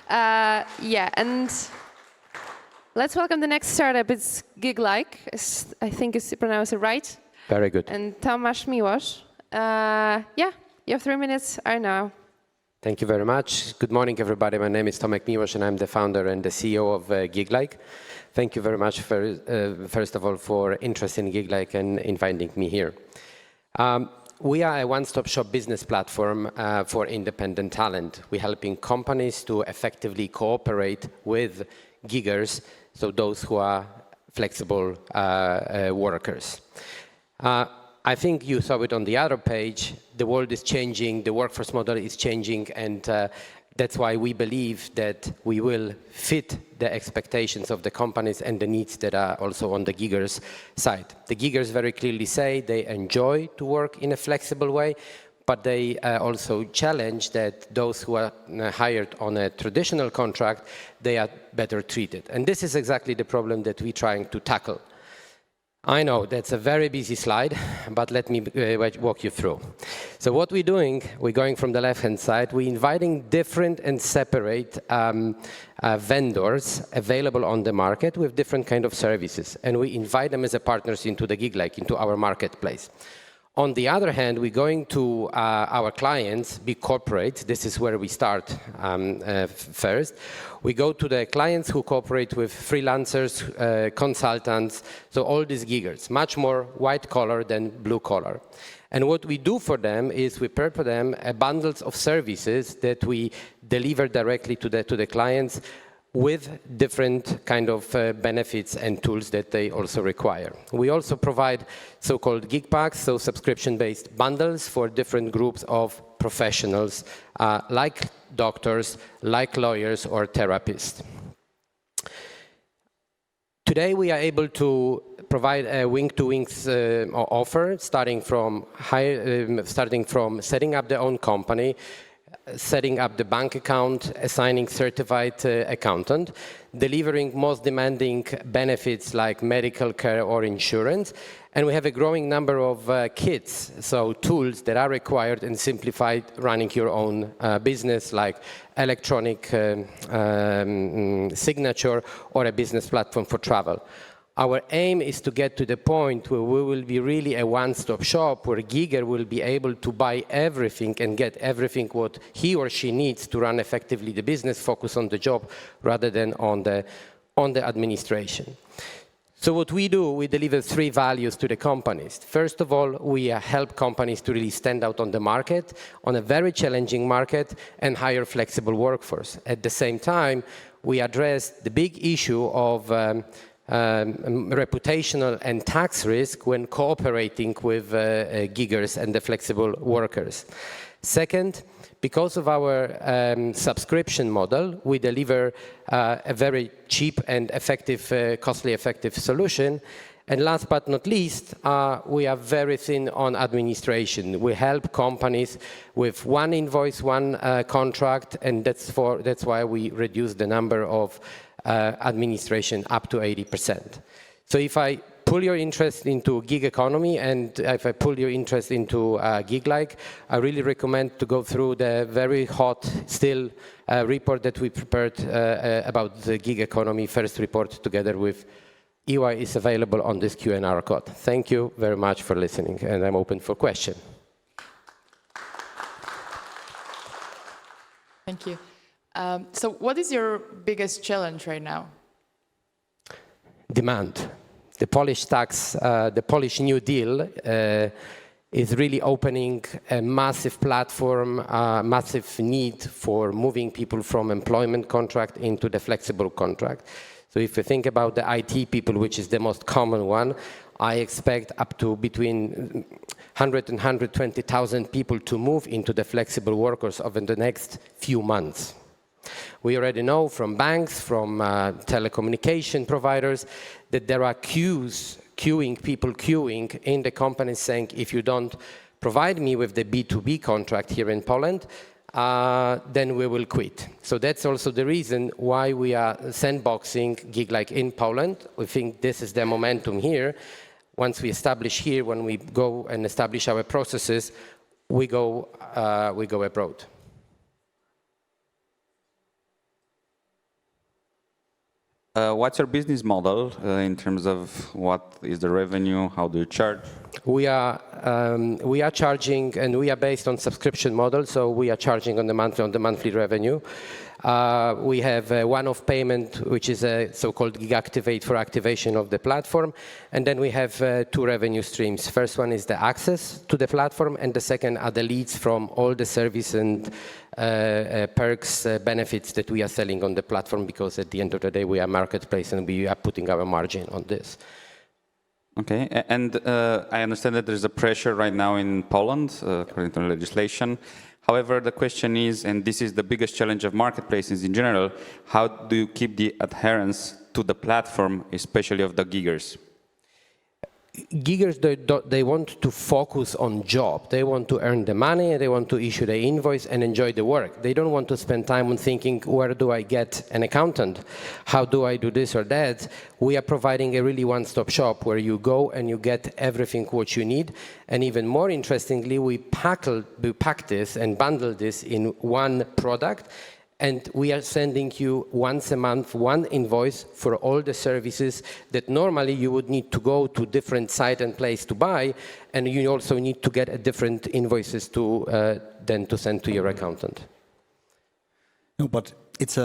Yeah, and let's welcome the next startup. It's Giglike. I think it's pronounced it right. Very good. And Tomasz Miłosz. Yeah, your 3 minutes are now. Thank you very much. Good morning, everybody. My name is Tomek Miłosz, and I'm the founder and the CEO of Giglike. Thank you very much, first of all, for interest in Giglike and inviting me here. We are a one-stop shop business platform for independent talent. We're helping companies to effectively cooperate with giggers, so those who are flexible workers. I think you saw it on the other page. The world is changing, the workforce model is changing, and that's why we believe that we will fit the expectations of the companies and the needs that are also on the giggers' side. The giggers very clearly say they enjoy to work in a flexible way, but they also challenge that those who are hired on a traditional contract, they are better treated. And this is exactly the problem that we're trying to tackle. I know that's a very busy slide, but let me walk you through. So what we're doing, we're going from the left-hand side, we're inviting different and separate vendors available on the market with different kind of services, and we invite them as a partners into the Giglike, into our marketplace. On the other hand, we're going to our clients, big corporates. This is where we start first. We go to the clients who cooperate with freelancers, consultants, so all these giggers, much more white collar than blue collar. And what we do for them is we prepare them bundles of services that we deliver directly to the clients with different kind of benefits and tools that they also require. We also provide so-called gig packs, so subscription-based bundles for different groups of professionals, like doctors, like lawyers or therapists. Today we are able to provide a wing-to-wing offer, starting from setting up their own company, setting up the bank account, assigning certified accountant, delivering most demanding benefits like medical care or insurance, and we have a growing number of kits, so tools that are required and simplified running your own business, like electronic signature or a business platform for travel. Our aim is to get to the point where we will be really a one-stop shop, where a gigger will be able to buy everything and get everything what he or she needs to run effectively the business, focus on the job rather than on the administration. So what we do, we deliver 3 values to the companies. First of all, we help companies to really stand out on the market, on a very challenging market, and hire flexible workforce. At the same time, we address the big issue of reputational and tax risk when cooperating with giggers and the flexible workers. Second, because of our subscription model, we deliver a very cheap and effective, cost-effective solution. And last but not least, we are very thin on administration. We help companies with one invoice, one contract, and that's why we reduce the number of administration up to 80%. So if I pull your interest into gig economy and if I pull your interest into Giglike, I really recommend to go through the very hot still report that we prepared about the gig economy, first report together with EY is available on this QR code. Thank you very much for listening, and I'm open for questions. Thank you. So what is your biggest challenge right now? Demand. The Polish tax, the Polish New Deal is really opening a massive platform, massive need for moving people from employment contract into the flexible contract. So if you think about the IT people, which is the most common one, I expect up to between 100 and 120,000 people to move into the flexible workers over the next few months. We already know from banks, from telecommunication providers, that there are people queuing in the companies saying, if you don't provide me with the B2B contract here in Poland, then we will quit. So that's also the reason why we are sandboxing Giglike in Poland. We think this is the momentum here. Once we establish here, when we go and establish our processes, we go abroad. What's your business model in terms of what is the revenue? How do you charge? We are charging, and we are based on subscription model, so we are charging on the monthly revenue. We have a one-off payment, which is a so-called Gig Activate for activation of the platform, and then we have two revenue streams. First one is the access to the platform, and the second are the leads from all the service and perks, benefits that we are selling on the platform, because at the end of the day, we are a marketplace and we are putting our margin on this. Okay, and I understand that there's a pressure right now in Poland, according to legislation. However, the question is, and this is the biggest challenge of marketplaces in general, how do you keep the adherence to the platform, especially of the giggers? Giggers, they want to focus on job. They want to earn the money, they want to issue the invoice and enjoy the work. They don't want to spend time on thinking, where do I get an accountant? How do I do this or that? We are providing a really one-stop shop where you go and you get everything what you need. And even more interestingly, we pack this and bundle this in one product. And we are sending you once a month one invoice for all the services that normally you would need to go to different site and place to buy, and you also need to get a different invoices to then to send to your accountant. No, but it's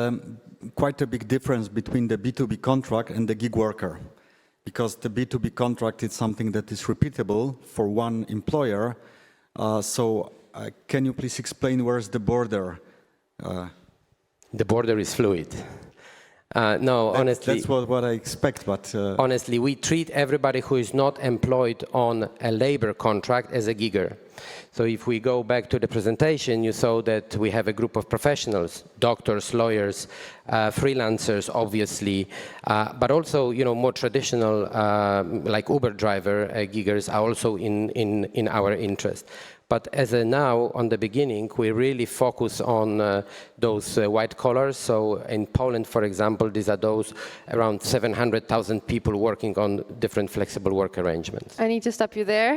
quite a big difference between the B2B contract and the gig worker, because the B2B contract is something that is repeatable for one employer. Can you please explain where's the border? The border is fluid. No, honestly... That's what I expect, but... Honestly, we treat everybody who is not employed on a labor contract as a gigger. So if we go back to the presentation, you saw that we have a group of professionals, doctors, lawyers, freelancers, obviously, but also, more traditional, like Uber driver giggers are also in our interest. But as now, on the beginning, we really focus on those white collars. So in Poland, for example, these are those around 700,000 people working on different flexible work arrangements. I need to stop you there.